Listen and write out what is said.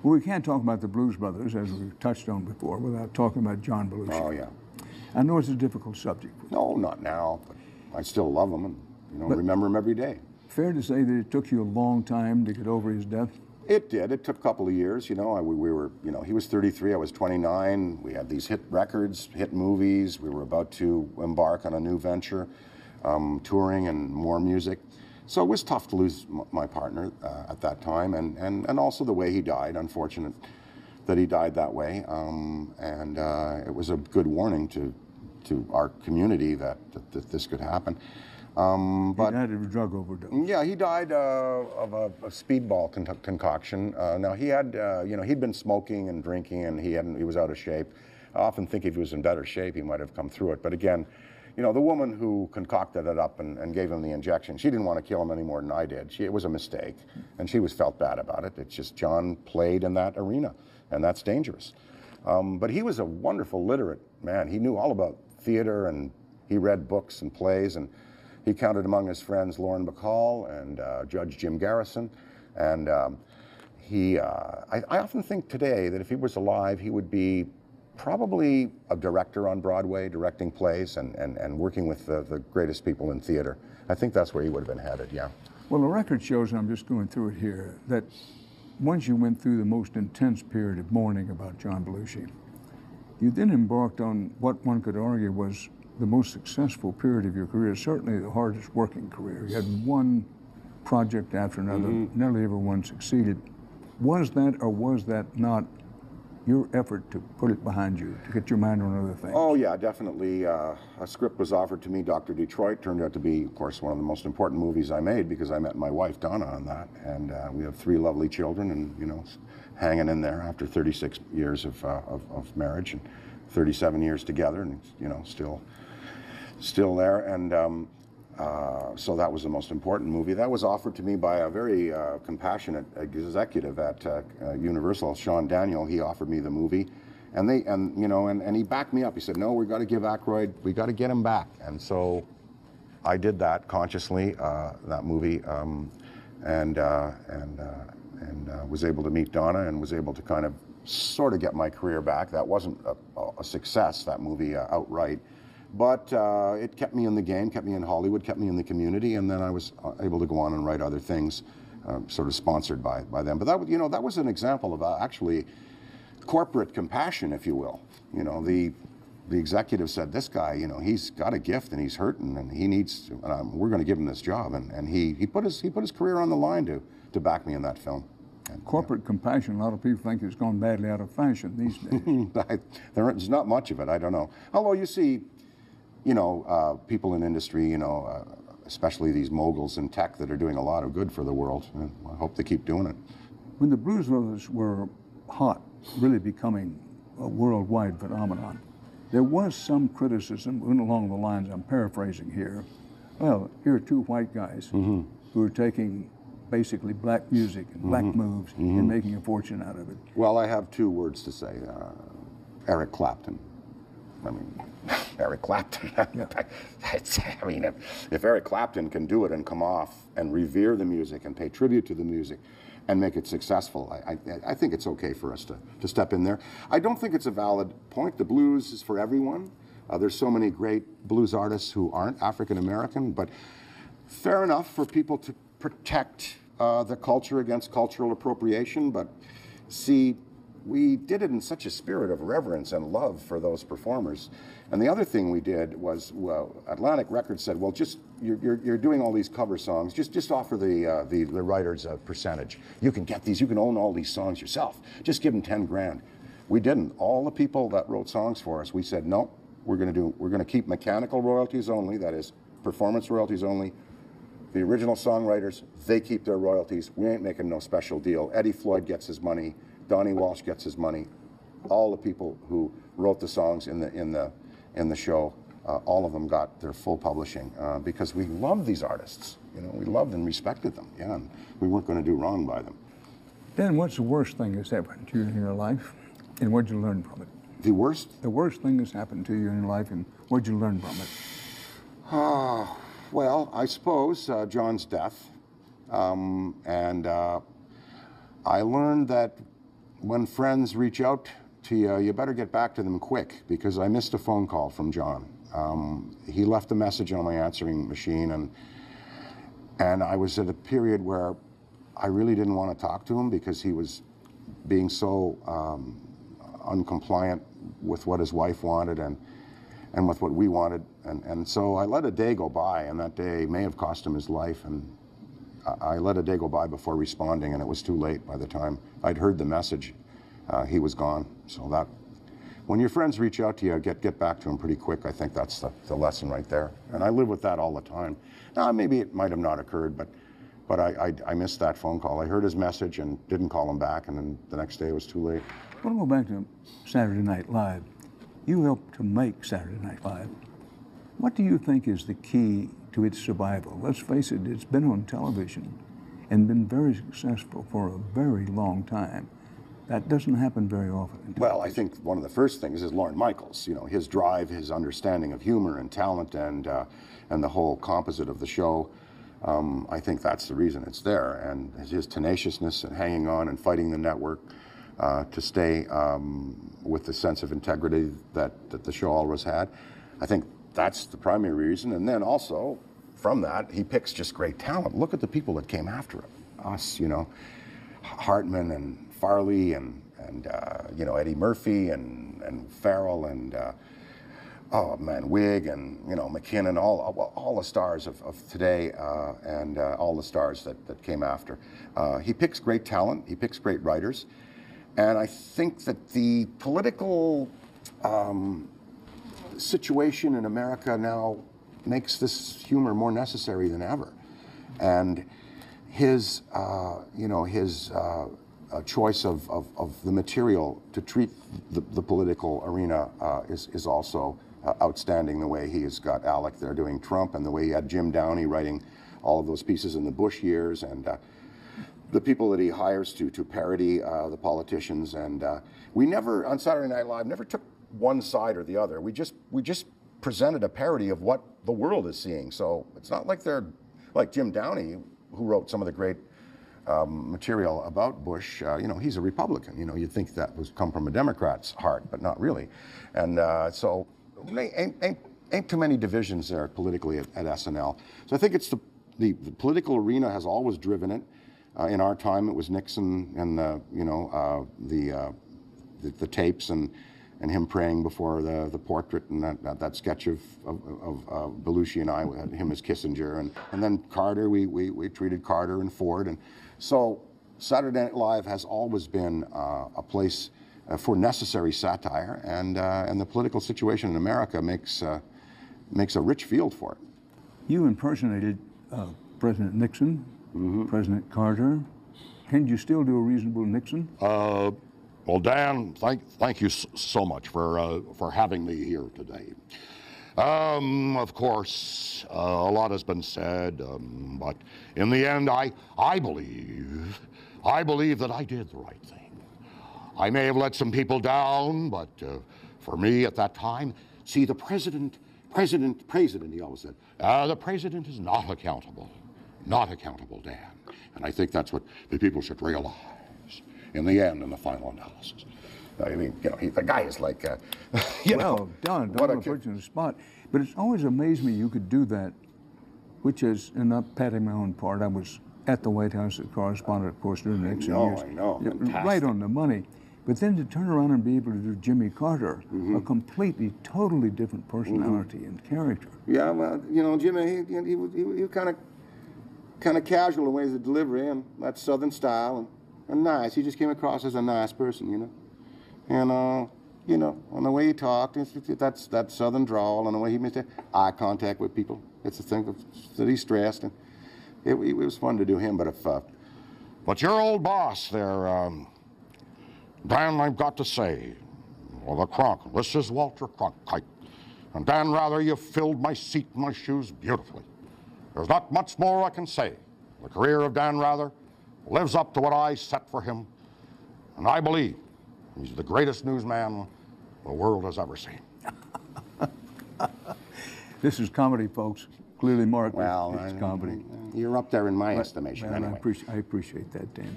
Well, we can't talk about the Blues Brothers, as we touched on before, without talking about John Belushi. Oh, yeah. I know it's a difficult subject. No, not now, but I still love him and, remember him every day. Fair to say that it took you a long time to get over his death? It did. It took a couple of years. We were, he was 33, I was 29. We had these hit records, hit movies. We were about to embark on a new venture, touring and more music. So it was tough to lose my partner at that time, and also the way he died. Unfortunate that he died that way, and it was a good warning to our community that this could happen. But he died of a drug overdose. Yeah, he died of a speedball concoction. Now he had, he'd been smoking and drinking, and he was out of shape. I often think if he was in better shape, he might have come through it. But again, the woman who concocted it up and gave him the injection, she didn't want to kill him any more than I did. It was a mistake, and she felt bad about it. It's just John played in that arena, and that's dangerous. But he was a wonderful literate man. He knew all about theater, and he read books and plays, and he counted among his friends Lauren Bacall and Judge Jim Garrison. And I often think today that if he was alive, he would be probably a director on Broadway, directing plays and working with the greatest people in theater. I think that's where he would have been headed, yeah. Well, the record shows, and I'm just going through it here, that once you went through the most intense period of mourning about John Belushi, you then embarked on what one could argue was the most successful period of your career, certainly the hardest working career. You had one project after another, nearly everyone succeeded. Was that or was that not your effort to put it behind you, to get your mind on other things? Oh yeah, definitely. A script was offered to me, Dr. Detroit, turned out to be, of course, one of the most important movies I made because I met my wife, Donna, on that. And we have 3 lovely children and, hanging in there after 36 years of marriage and 37 years together and, still there. And so that was the most important movie. That was offered to me by a very compassionate executive at Universal, Sean Daniel. He offered me the movie, and he backed me up. He said, "No, we got to give Aykroyd, we got to get him back." And so I did that consciously, that movie, and was able to meet Donna and was able to kind of sort of get my career back. That wasn't a success, that movie, outright. But it kept me in the game, kept me in Hollywood, kept me in the community, and then I was able to go on and write other things, sort of sponsored by them. But that was an example of actually corporate compassion, if you will. The executive said, "This guy, he's got a gift and he's hurting and he needs. We're going to give him this job," and he put his career on the line to back me in that film. And, corporate compassion, a lot of people think it's gone badly out of fashion these days. There's not much of it. I don't know. Although you see, people in industry, especially these moguls in tech that are doing a lot of good for the world. And I hope they keep doing it. When the Blues Brothers were hot, really becoming a worldwide phenomenon, there was some criticism along the lines, I'm paraphrasing here, well, here are 2 white guys who are taking basically black music and black moves and making a fortune out of it. Well, I have 2 words to say. Eric Clapton. Eric Clapton. Yeah. If Eric Clapton can do it and come off and revere the music and pay tribute to the music and make it successful, I think it's okay for us to step in there. I don't think it's a valid point. The blues is for everyone. There's so many great blues artists who aren't African American, but fair enough for people to protect the culture against cultural appropriation. But see, we did it in such a spirit of reverence and love for those performers. And the other thing we did was, Atlantic Records said, well, you're doing all these cover songs, just offer the writers a percentage. You can get these, you can own all these songs yourself. Just give them 10 grand. We didn't. All the people that wrote songs for us, we said, no, we're gonna keep mechanical royalties only, that is, performance royalties only. The original songwriters, they keep their royalties. We ain't making no special deal. Eddie Floyd gets his money. Donnie Walsh gets his money. All the people who wrote the songs in the show, all of them got their full publishing because we loved these artists. We loved and respected them. Yeah, and we weren't going to do wrong by them. Dan, what's the worst thing that's happened to you in your life, and what'd you learn from it? The worst? The worst thing that's happened to you in your life, and what'd you learn from it? Well, I suppose John's death, and I learned that when friends reach out to you, you better get back to them quick, because I missed a phone call from John. He left a message on my answering machine, and I was at a period where I really didn't want to talk to him because he was being so uncompliant with what his wife wanted and with what we wanted. And so I let a day go by, and that day may have cost him his life. And I let a day go by before responding, and it was too late. By the time I'd heard the message, he was gone. So that, when your friends reach out to you, get back to them pretty quick. I think that's the lesson right there. And I live with that all the time. Now, maybe it might have not occurred, but I missed that phone call. I heard his message and didn't call him back, and then the next day it was too late. I want to go back to Saturday Night Live. You helped to make Saturday Night Live. What do you think is the key to its survival? Let's face it, it's been on television and been very successful for a very long time. That doesn't happen very often. Well, I think one of the first things is Lorne Michaels. You know, his drive, his understanding of humor and talent, and the whole composite of the show. I think that's the reason it's there, and his tenaciousness and hanging on and fighting the network to stay with the sense of integrity that the show always had. I think that's the primary reason. And then also, from that, he picks just great talent. Look at the people that came after him. Us, you know, Hartman and Farley and you know, Eddie Murphy and Farrell and oh man, Wig and, you know, McKinnon, all the stars of today and all the stars that came after. He picks great talent. He picks great writers. And I think that the political situation in America now makes this humor more necessary than ever. And his, you know, his choice of the material to treat the political arena is also outstanding. The way he has got Alec there doing Trump, and the way he had Jim Downey writing all of those pieces in the Bush years, and the people that he hires to parody the politicians. And we never, on Saturday Night Live, never took one side or the other. We just presented a parody of what the world is seeing. So it's not like they're like Jim Downey, who wrote some of the great material about Bush. You know, he's a Republican. You know, you'd think that was come from a Democrat's heart, but not really. And so ain't too many divisions there politically at SNL. So I think it's the political arena has always driven it. In our time, it was Nixon and you know, the tapes and him praying before the portrait, and that sketch of Belushi and I, him as Kissinger, and then Carter. We treated Carter and Ford, and so Saturday Night Live has always been a place for necessary satire, and the political situation in America makes a rich field for it. You impersonated President Nixon, President Carter. Can you still do a reasonable Nixon? Well, Dan, thank you so much for having me here today. Of course, a lot has been said, but in the end, I believe that I did the right thing. I may have let some people down, but for me at that time, see, the president, he always said, the president is not accountable, Dan. And I think that's what the people should realize in the end, in the final analysis. I mean, you know, the guy is like, you know. Don, don't want to put you on the spot. But it's always amazed me you could do that, which is, and not patting my own part, I was at the White House as a correspondent, of course, during the Nixon years. I know, right on the money. But then to turn around and be able to do Jimmy Carter, a completely, totally different personality and character. Yeah, well, you know, Jimmy, he was kind of casual in ways of delivery, and that Southern style, and nice. He just came across as a nice person, you know. And, you know, and the way he talked, that's that Southern drawl, and the way he made eye contact with people. It's the thing that he stressed, and it was fun to do him. But your old boss there, Dan, I've got to say, well, the Cronk, this is Walter Cronkite. And Dan Rather, you filled my seat and my shoes beautifully. There's not much more I can say. The career of Dan Rather lives up to what I set for him, and I believe he's the greatest newsman the world has ever seen. This is comedy, folks. Clearly, Mark, well, it's comedy. You're up there in my estimation, Well, anyway. I appreciate that, Dan.